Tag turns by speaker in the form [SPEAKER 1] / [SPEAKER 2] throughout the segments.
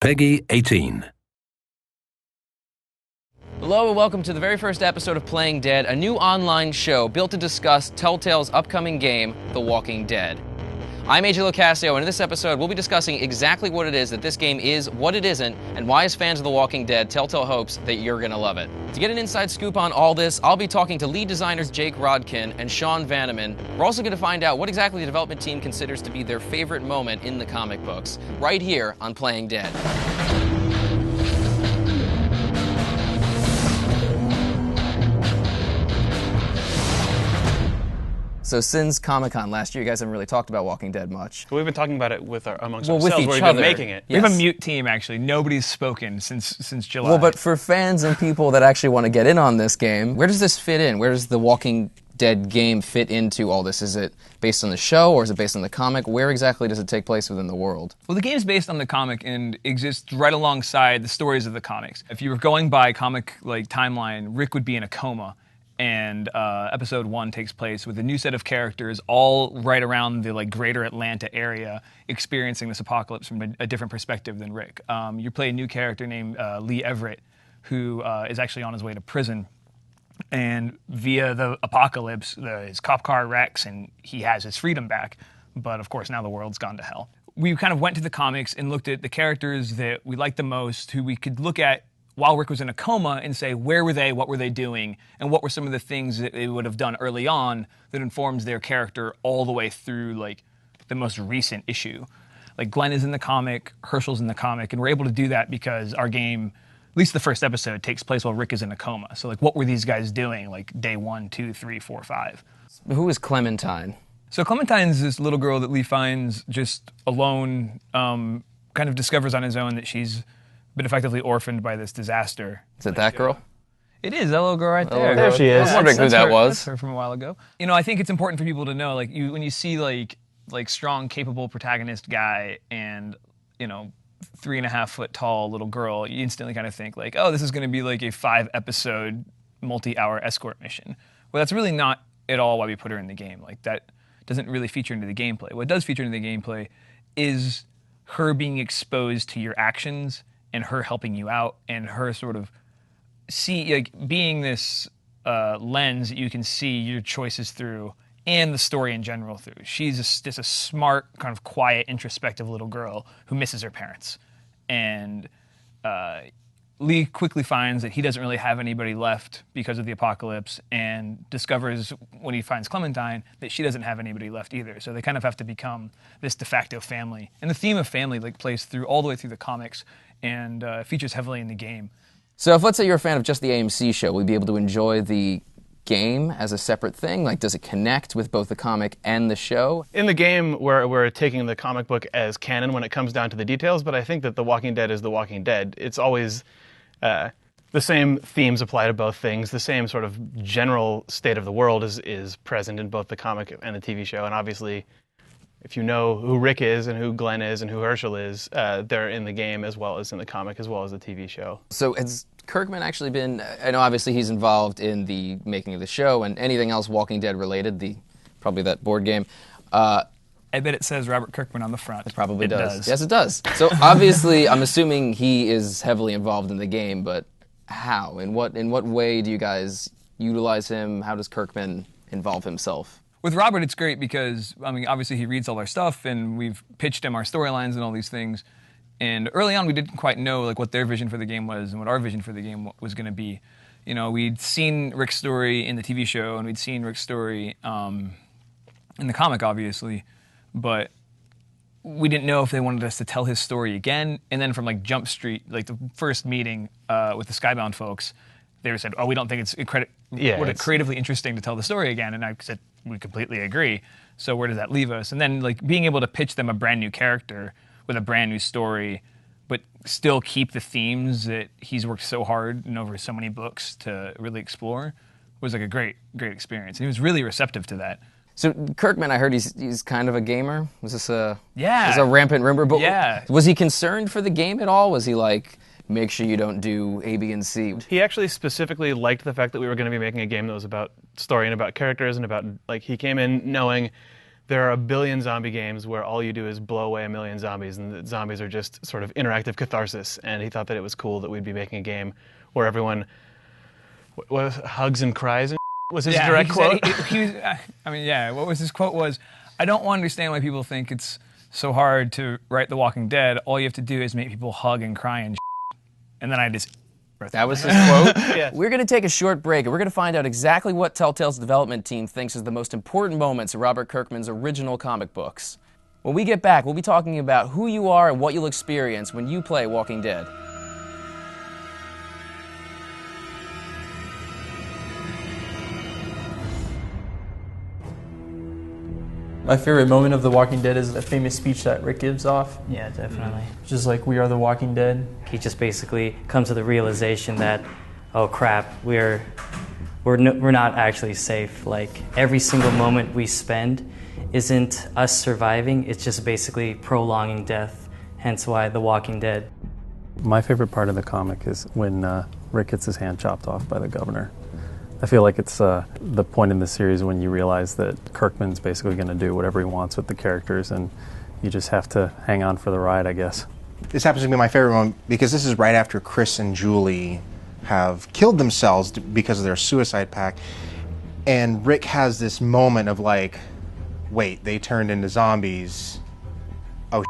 [SPEAKER 1] Peggy 18.
[SPEAKER 2] Hello and welcome to the very first episode of Playing Dead, a new online show built to discuss Telltale's upcoming game, The Walking Dead. I'm AJ Locascio, and in this episode we'll be discussing exactly what it is that this game is, what it isn't, and why as fans of The Walking Dead, Telltale hopes that you're gonna love it. To get an inside scoop on all this, I'll be talking to lead designers Jake Rodkin and Sean Vanneman. We're also gonna find out what exactly the development team considers to be their favorite moment in the comic books, right here on Playing Dead. So since Comic-Con last year, you guys haven't really talked about Walking Dead much.
[SPEAKER 3] We've been talking about it amongst
[SPEAKER 2] with
[SPEAKER 3] ourselves.
[SPEAKER 2] each
[SPEAKER 3] We've
[SPEAKER 2] other.
[SPEAKER 3] been making it.
[SPEAKER 4] We have a mute team, actually. Nobody's spoken since July.
[SPEAKER 2] Well, but for fans and people that actually want to get in on this game, where does this fit in? Where does the Walking Dead game fit into all this? Is it based on the show, or is it based on the comic? Where exactly does it take place within the world?
[SPEAKER 4] Well, the game's based on the comic and exists right alongside the stories of the comics. If you were going by comic timeline, Rick would be in a coma. And episode 1 takes place with a new set of characters all right around the greater Atlanta area experiencing this apocalypse from a different perspective than Rick. You play a new character named Lee Everett, who is actually on his way to prison. And via the apocalypse, his cop car wrecks and he has his freedom back. But of course, now the world's gone to hell. We kind of went to the comics and looked at the characters that we liked the most, who we could look at while Rick was in a coma and say, where were they, what were they doing, and what were some of the things that they would have done early on that informs their character all the way through the most recent issue. Glenn is in the comic, Herschel's in the comic, and we're able to do that because our game, at least the first episode, takes place while Rick is in a coma. So what were these guys doing day 1, 2, 3, 4, 5?
[SPEAKER 2] Who is Clementine?
[SPEAKER 4] So Clementine's this little girl that Lee finds just alone, kind of discovers on his own that she's been effectively orphaned by this disaster.
[SPEAKER 2] Is it that girl?
[SPEAKER 4] It is, that little girl right there.
[SPEAKER 3] There she is.
[SPEAKER 2] I was wondering who that was.
[SPEAKER 4] That's her from a while ago. I think it's important for people to know, when you see strong, capable protagonist guy and 3.5 foot tall little girl, you instantly kind of think oh, this is going to be a 5-episode, multi-hour escort mission. Well, that's really not at all why we put her in the game. That doesn't really feature into the gameplay. What does feature into the gameplay is her being exposed to your actions and her helping you out, and her sort of being this lens that you can see your choices through and the story in general through. She's just a smart, kind of quiet, introspective little girl who misses her parents. And Lee quickly finds that he doesn't really have anybody left because of the apocalypse, and discovers when he finds Clementine that she doesn't have anybody left either. So they kind of have to become this de facto family. And the theme of family plays through all the way through the comics and features heavily in the game.
[SPEAKER 2] So if, let's say, you're a fan of just the AMC show, will you be able to enjoy the game as a separate thing? Does it connect with both the comic and the show?
[SPEAKER 3] In the game, we're taking the comic book as canon when it comes down to the details, but I think that The Walking Dead is The Walking Dead. It's always the same themes apply to both things. The same sort of general state of the world is present in both the comic and the TV show, and obviously, if you know who Rick is and who Glenn is and who Herschel is, they're in the game as well as in the comic as well as the TV show.
[SPEAKER 2] So has Kirkman actually been, I know obviously he's involved in the making of the show and anything else Walking Dead related, probably that board game.
[SPEAKER 4] I bet it says Robert Kirkman on the front.
[SPEAKER 2] It probably does. Yes, it does. So obviously, I'm assuming he is heavily involved in the game, but how? In what way do you guys utilize him? How does Kirkman involve himself?
[SPEAKER 4] With Robert, it's great because, obviously he reads all our stuff, and we've pitched him our storylines and all these things. And early on, we didn't quite know what their vision for the game was and what our vision for the game was going to be. We'd seen Rick's story in the TV show, and we'd seen Rick's story in the comic, obviously, but we didn't know if they wanted us to tell his story again. And then from Jump Street, the first meeting with the Skybound folks, they said, "Oh, we don't think it's creatively interesting to tell the story again." And I said, "We completely agree. So where does that leave us?" And then being able to pitch them a brand new character with a brand new story, but still keep the themes that he's worked so hard and over so many books to really explore was a great experience. And he was really receptive to that.
[SPEAKER 2] So Kirkman, I heard he's kind of a gamer. Was this a rampant rumor? But
[SPEAKER 4] yeah.
[SPEAKER 2] Was he concerned for the game at all? Was he make sure you don't do A, B, and C?
[SPEAKER 3] He actually specifically liked the fact that we were going to be making a game that was about story and about characters and about, he came in knowing there are a billion zombie games where all you do is blow away a million zombies, and the zombies are just sort of interactive catharsis. And he thought that it was cool that we'd be making a game where everyone hugs and cries and was his direct quote.
[SPEAKER 4] What was his quote was, I don't understand why people think it's so hard to write The Walking Dead. All you have to do is make people hug and cry and and then I just...
[SPEAKER 2] That was his quote?
[SPEAKER 3] Yes.
[SPEAKER 2] We're going to take a short break, and we're going to find out exactly what Telltale's development team thinks is the most important moments in Robert Kirkman's original comic books. When we get back, we'll be talking about who you are and what you'll experience when you play Walking Dead.
[SPEAKER 1] My favorite moment of The Walking Dead is the famous speech that Rick gives off.
[SPEAKER 5] Yeah, definitely.
[SPEAKER 1] Just like, we are the Walking Dead.
[SPEAKER 5] He just basically comes to the realization that, oh crap, we're not actually safe. Like, every single moment we spend isn't us surviving, it's just basically prolonging death, hence why The Walking Dead.
[SPEAKER 6] My favorite part of the comic is when Rick gets his hand chopped off by the governor. I feel like it's the point in the series when you realize that Kirkman's basically going to do whatever he wants with the characters, and you just have to hang on for the ride, I guess.
[SPEAKER 7] This happens to be my favorite moment because this is right after Chris and Julie have killed themselves because of their suicide pact, and Rick has this moment of like, wait, they turned into zombies. Oh,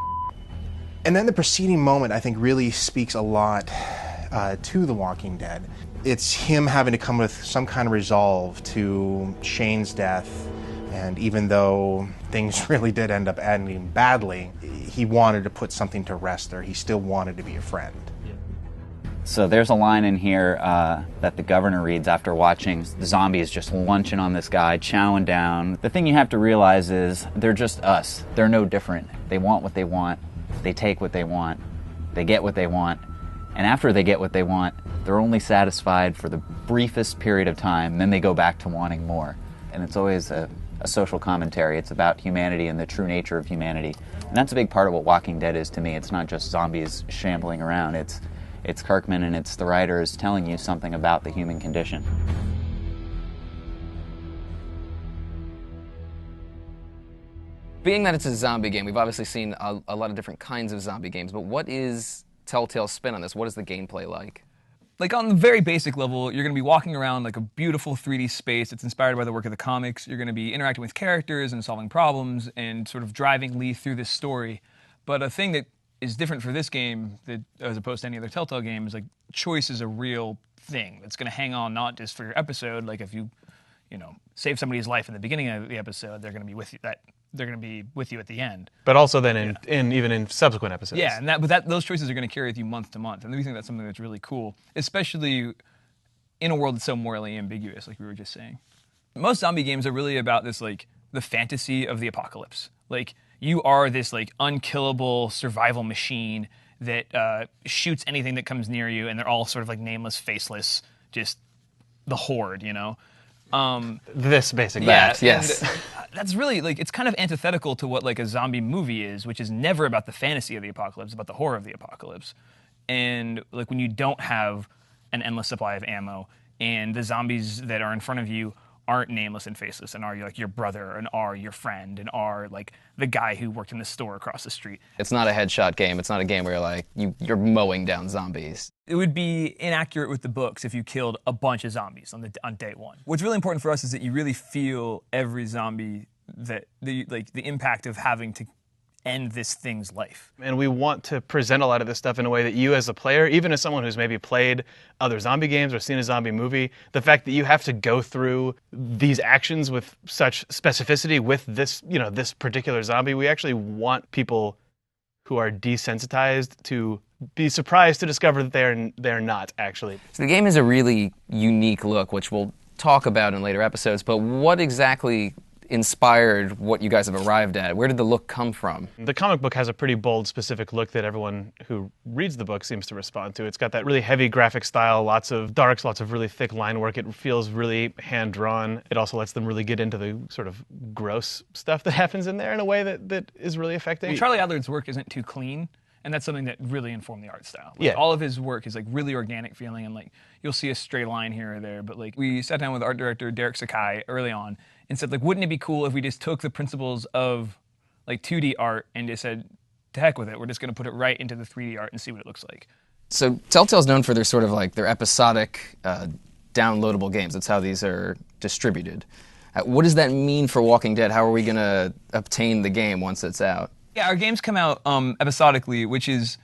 [SPEAKER 7] and then the preceding moment, I think, really speaks a lot to The Walking Dead. It's him having to come with some kind of resolve to Shane's death, and even though things really did end up ending badly, he wanted to put something to rest there. He still wanted to be a friend.
[SPEAKER 8] So there's a line in here that the governor reads after watching the zombies just lunching on this guy, chowing down. The thing you have to realize is they're just us. They're no different. They want what they want. They take what they want. They get what they want. And after they get what they want, they're only satisfied for the briefest period of time, and then they go back to wanting more. And it's always a social commentary. It's about humanity and the true nature of humanity. And that's a big part of what Walking Dead is to me. It's not just zombies shambling around. It's Kirkman and it's the writers telling you something about the human condition.
[SPEAKER 2] Being that it's a zombie game, we've obviously seen a lot of different kinds of zombie games, but what is Telltale's spin on this? What is the gameplay like?
[SPEAKER 4] Like, on the very basic level, you're going to be walking around like a beautiful 3D space that's inspired by the work of the comics. You're going to be interacting with characters and solving problems and sort of driving Lee through this story. But a thing that is different for this game, that, as opposed to any other Telltale game, is like choice is a real thing that's going to hang on not just for your episode. Like, if you save somebody's life in the beginning of the episode, they're going to be with you. They're going to be with you at the end.
[SPEAKER 3] But also then even in subsequent episodes.
[SPEAKER 4] Yeah, and those choices are going to carry with you month to month. And we think that's something that's really cool, especially in a world that's so morally ambiguous, like we were just saying. Most zombie games are really about this, like, the fantasy of the apocalypse. Like, you are this, like, unkillable survival machine that shoots anything that comes near you, and they're all sort of, like, nameless, faceless, just the horde, you know?
[SPEAKER 3] This, basically.
[SPEAKER 4] Yeah,
[SPEAKER 2] yes.
[SPEAKER 4] That's really, like, it's kind of antithetical to what, like, a zombie movie is, which is never about the fantasy of the apocalypse, about the horror of the apocalypse. And, like, when you don't have an endless supply of ammo, and the zombies that are in front of you aren't nameless and faceless, and are, like, your brother, and are your friend, and are, like, the guy who worked in the store across the street.
[SPEAKER 2] It's not a headshot game. It's not a game where you're like, you're mowing down zombies.
[SPEAKER 4] It would be inaccurate with the books if you killed a bunch of zombies on day one. What's really important for us is that you really feel every zombie, that the impact of having to end this thing's life.
[SPEAKER 3] And we want to present a lot of this stuff in a way that you as a player, even as someone who's maybe played other zombie games or seen a zombie movie, the fact that you have to go through these actions with such specificity with this, this particular zombie, we actually want people who are desensitized to be surprised to discover that they're not, actually.
[SPEAKER 2] So the game has a really unique look, which we'll talk about in later episodes, but what exactly inspired what you guys have arrived at? Where did the look come from?
[SPEAKER 3] The comic book has a pretty bold, specific look that everyone who reads the book seems to respond to. It's got that really heavy graphic style, lots of darks, lots of really thick line work. It feels really hand-drawn. It also lets them really get into the sort of gross stuff that happens in there in a way that is really affecting.
[SPEAKER 4] Well, Charlie Adler's work isn't too clean, and that's something that really informed the art style. Like,
[SPEAKER 3] yeah.
[SPEAKER 4] All of his work is, like, really organic feeling, and, like, you'll see a stray line here or there, but, like, we sat down with art director Derek Sakai early on, and said, like, wouldn't it be cool if we just took the principles of like 2D art and just said, to heck with it, we're just going to put it right into the 3D art and see what it looks like.
[SPEAKER 2] So Telltale's known for their sort of like their episodic downloadable games. That's how these are distributed. What does that mean for Walking Dead? How are we going to obtain the game once it's out?
[SPEAKER 4] Yeah, our games come out episodically, which is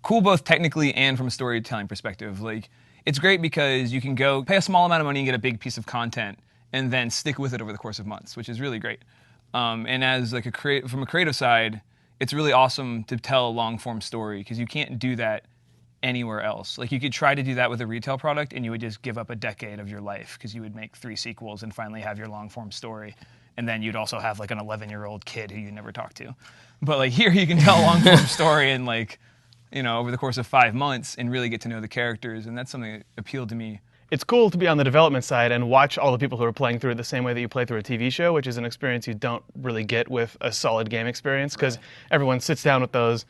[SPEAKER 4] cool both technically and from a storytelling perspective. Like, it's great because you can go pay a small amount of money and get a big piece of content and then stick with it over the course of months, which is really great. And as like from a creative side, it's really awesome to tell a long-form story because you can't do that anywhere else. Like, you could try to do that with a retail product and you would just give up a decade of your life because you would make 3 sequels and finally have your long-form story. And then you'd also have like an 11-year-old kid who you never talk to. But like here you can tell a long-form story in like, you know, over the course of 5 months and really get to know the characters. And that's something that appealed to me.
[SPEAKER 3] It's cool to be on the development side and watch all the people who are playing through it the same way that you play through a TV show, which is an experience you don't really get with a solid game experience because everyone sits down with those,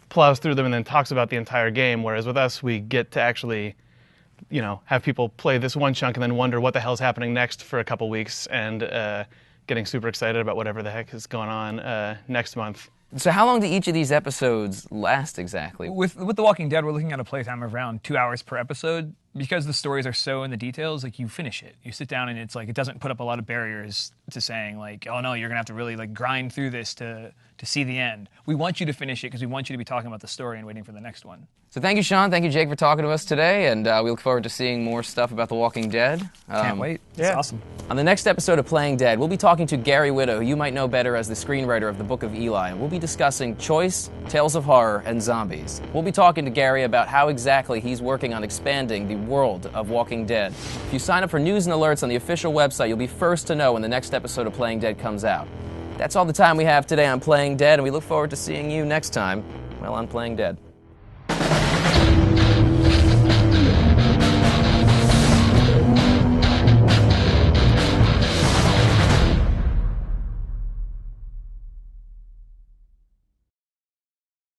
[SPEAKER 3] plows through them, and then talks about the entire game, whereas with us, we get to actually, you know, have people play this one chunk and then wonder what the hell's happening next for a couple weeks and getting super excited about whatever the heck is going on next month.
[SPEAKER 2] So how long do each of these episodes last exactly?
[SPEAKER 4] With The Walking Dead, we're looking at a playtime of around 2 hours per episode. Because the stories are so in the details, like, you finish it. You sit down and it's like, it doesn't put up a lot of barriers to saying like, oh no, you're gonna have to really like grind through this to see the end. We want you to finish it because we want you to be talking about the story and waiting for the next one.
[SPEAKER 2] So thank you, Sean. Thank you, Jake, for talking to us today, and we look forward to seeing more stuff about The Walking Dead.
[SPEAKER 4] Can't wait. It's awesome.
[SPEAKER 2] On the next episode of Playing Dead, we'll be talking to Gary Whitta, who you might know better as the screenwriter of the Book of Eli, and we'll be discussing choice, tales of horror, and zombies. We'll be talking to Gary about how exactly he's working on expanding the world of Walking Dead. If you sign up for news and alerts on the official website, you'll be first to know when the next episode of Playing Dead comes out. That's all the time we have today on Playing Dead, and we look forward to seeing you next time, well, on Playing Dead.